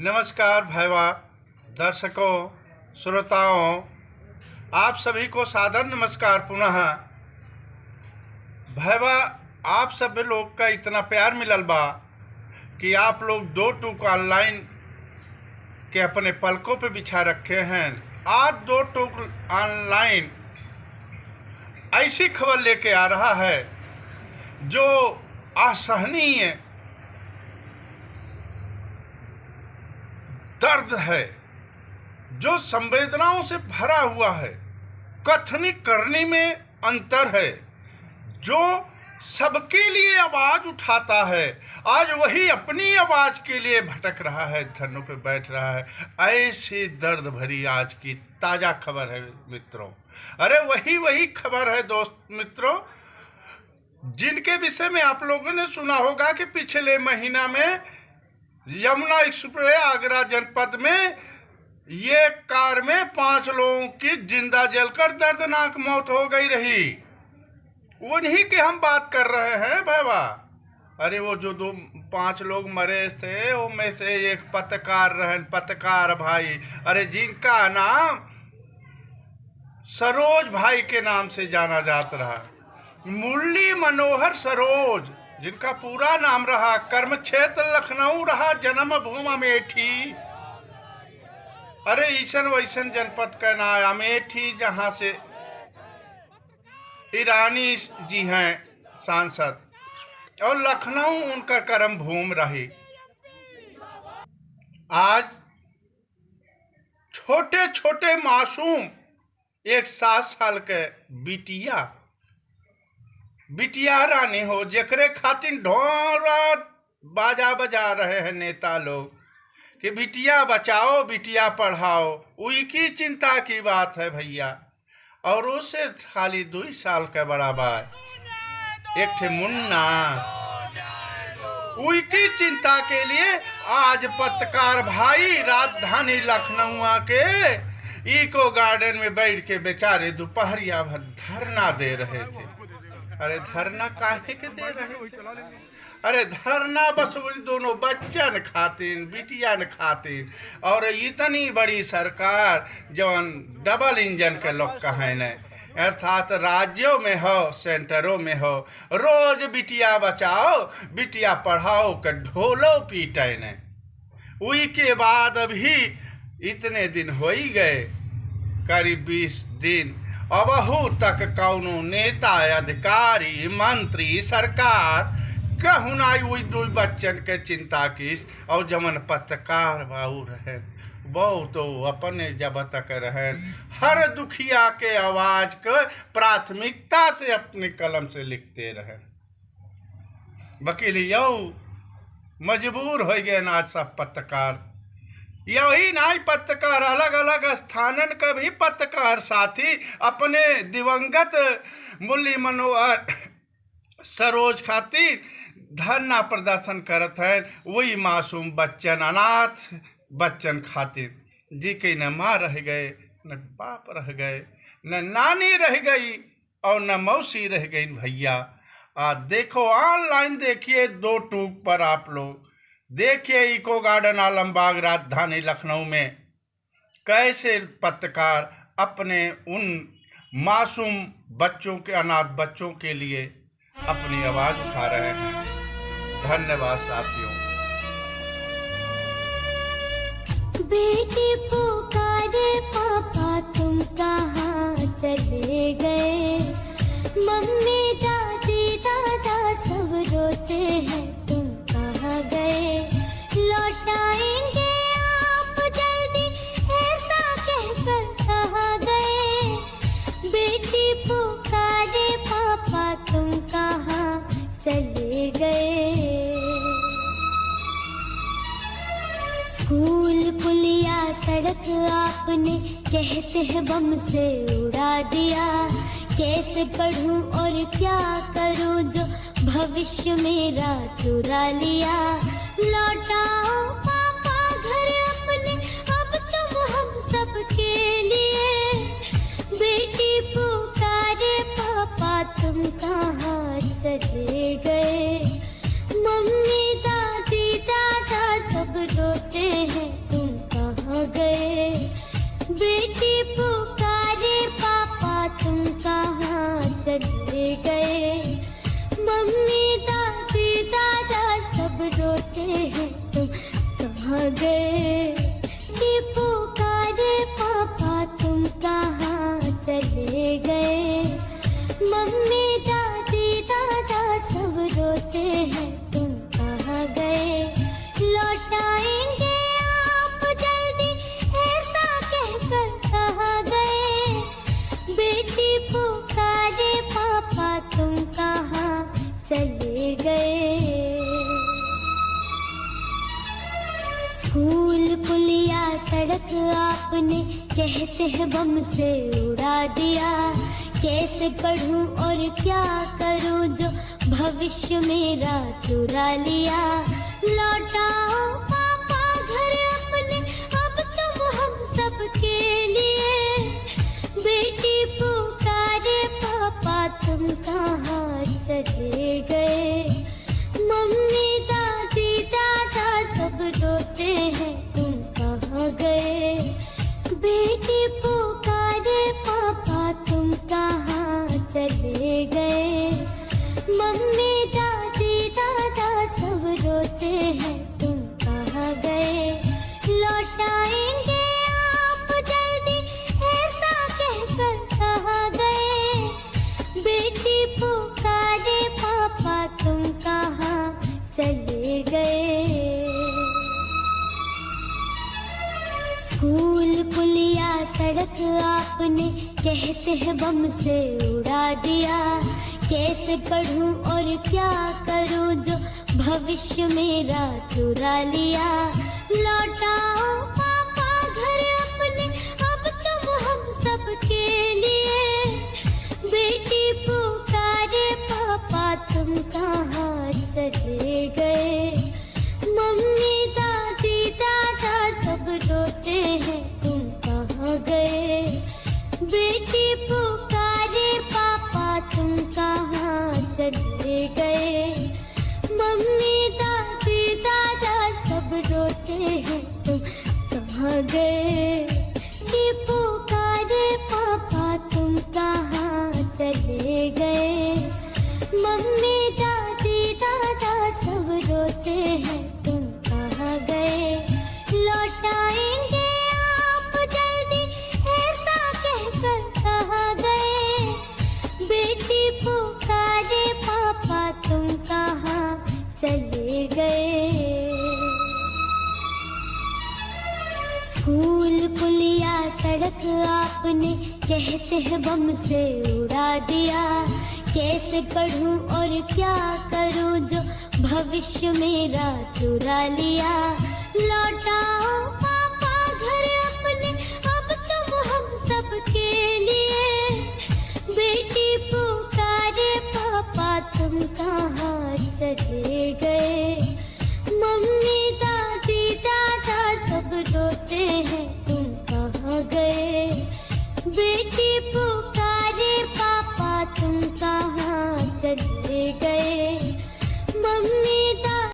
नमस्कार भाईवा दर्शकों, श्रोताओं, आप सभी को सादर नमस्कार पुनः। भाईवा, आप सब लोग का इतना प्यार मिलल बा कि आप लोग 2 टूक ऑनलाइन के अपने पलकों पे बिछा रखे हैं। आज 2 टूक ऑनलाइन ऐसी खबर लेके आ रहा है जो असहनीय दर्द है, जो संवेदनाओं से भरा हुआ है। कथनी करनी में अंतर है। जो सबके लिए आवाज उठाता है, आज वही अपनी आवाज के लिए भटक रहा है, धरनों पे बैठ रहा है। ऐसी दर्द भरी आज की ताजा खबर है मित्रों। अरे वही खबर है दोस्त मित्रों, जिनके विषय में आप लोगों ने सुना होगा कि पिछले महीना में यमुना एक्सप्रेस आगरा जनपद में ये कार में 5 लोगों की जिंदा जलकर दर्दनाक मौत हो गई रही। उन्हीं की हम बात कर रहे हैं भाईवा। अरे वो जो 5 लोग मरे थे उनमें से एक पत्रकार भाई, अरे जिनका नाम सरोज भाई के नाम से जाना जाता रहा, मुरली मनोहर सरोज, जिनका पूरा नाम रहा कर्म क्षेत्र लखनऊ रहा, जन्म भूमि अमेठी। अरे ईसन वैसन जनपद का नाम अमेठी, जहां से ईरानी जी हैं सांसद, और लखनऊ उनका कर्म भूमि रही। आज छोटे छोटे मासूम एक 7 साल के बिटिया रानी हो, जेकरे खातिर ढोरा बाजा बजा रहे हैं नेता लोग कि बिटिया बचाओ बिटिया पढ़ाओ। उनकी चिंता की बात है भैया। और उसे खाली 2 साल का बड़ा भाई एक थे मुन्ना, उनकी चिंता के लिए आज पत्रकार भाई राजधानी लखनऊ के इको गार्डन में बैठ के बेचारे दोपहरिया भर धरना दे रहे थे। अरे धरना काहे के दे रहे थे? अरे धरना बस दोनों बच्चन खातिर, बिटियन खातिर। और इतनी बड़ी सरकार जवन डबल इंजन के लोग कहे न, अर्थात राज्यों में हो सेंटरों में हो, रोज बिटिया बचाओ बिटिया पढ़ाओ के ढोलो पीटे न। उई के बाद अभी इतने दिन हो ही गए, करीब 20 दिन, अबहू तक कौनो नेता अधिकारी मंत्री सरकार कहूँ ना वही 2 बच्चन के चिंता किस। और जमन पत्रकार बाबू रहे बहु तो अपने जब तक रहे हर दुखिया के आवाज के प्राथमिकता से अपने कलम से लिखते रहे। वकील यू मजबूर हो गए आज सब पत्रकार। यही नहीं पत्रकार, अलग अलग स्थानन का भी पत्रकार साथी अपने दिवंगत मुरली मनोहर सरोज खातिर धरना प्रदर्शन करत है। वही मासूम बच्चन, अनाथ बच्चन खातिर, जी के न माँ रह गए, न बाप रह गए, न नानी रह गई और न मौसी रह गई भैया। आज देखो ऑनलाइन देखिए 2 टूक पर आप लोग देखिए इको गार्डन आलमबाग राजधानी लखनऊ में कैसे पत्रकार अपने उन मासूम बच्चों के, अनाथ बच्चों के लिए अपनी आवाज उठा रहे हैं। धन्यवाद साथियों। बेटी पुकारे पापा तुम कहाँ चले गए, मम्मी दादी दादा सब रोते हैं तुम कहाँ गए, लौट आएंगे आप जल्दी ऐसा कहकर कहाँ गए, बेटी पुकारे पापा तुम कहाँ चले गए। स्कूल पुलिया सड़क आपने कहते हैं बम से उड़ा दिया, कैसे पढ़ूं और क्या करूं जो भविष्य मेरा चुरा लिया, लौटाओ पापा घर अपने अब तुम हम सब के लिए, बेटी पुकारे पापा तुम कहाँ चले गए, मम्मी दादी दादा सब रोते रोते हैं तुम कहाँ गए। बेटी पुकारे पापा तुम कहाँ चले गए। मम्मी दादी दादा सब रोते हैं तुम कहाँ गए। बेटी पुकारे पापा तुम कहाँ चले गए। मम्मी दादी दादा सब रोते हैं तुम कहाँ गए। लौट आएंगे आप जल्दी ऐसा कहकर कहाँ गए। बेटी पुकारे पापा तुम कहाँ चले गए। स्कूल पुलिया सड़क आपने कहते हैं बम से उड़ा दिया। कैसे पढ़ूं और क्या करूं जो भविष्य मेरा चुरा लिया। लौटाओ पापा घर अपने अब तुम हम सब के लिए। बेटी पुकारे पापा तुम कहाँ चले गए। मम्मी दादी दादा सब रोते हैं तुम कहाँ गए। बेटी पुकारे पापा तुम कहाँ चले गए। मम्मी दादी दादा सब रोते हैं तुम कहाँ गए। लौट आएंगे आप जल्दी ऐसा कहकर कहाँ गए। बेटी पुकारे पापा तुम कहाँ चले गए। स्कूल पुलिया सड़क आपने कहते हैं बम से उड़ा दिया। कैसे पढ़ूं और क्या करूं जो भविष्य मेरा चुरा लिया। लौटाओ पापा घर अपने अब तुम हम सब के लिए। बेटी पुकारे पापा तुम कहाँ चले गए। मम्मी दादी दादा सब रोते हैं तुम कहाँ गए। बेटी पुकारे पापा तुम कहाँ चले गए। मम्मी दादी दादा सब रोते हैं तुम कहाँ गए। बेटी पुकारे पापा तुम कहाँ चले गए। मम्मी दादी दादा सब रोते हैं तुम कहाँ गए। लौट आएंगे आप जल्दी ऐसा कहकर कहाँ गए। बेटी पुकारे पापा तुम कहाँ चले गए। स्कूल पुलिया सड़क आपने कहते हैं बम से उड़ा दिया। कैसे पढ़ूं और क्या करूं जो भविष्य मेरा चुरा लिया। लौटाओ पापा घर अपने अब तुम हम सब के लिए। बेटी पुकारे पापा तुम कहाँ चले गए। मम्मी दादी दादा सब रोते हैं तुम कहाँ गए। बेटी पुकारे पापा तुम कहाँ चले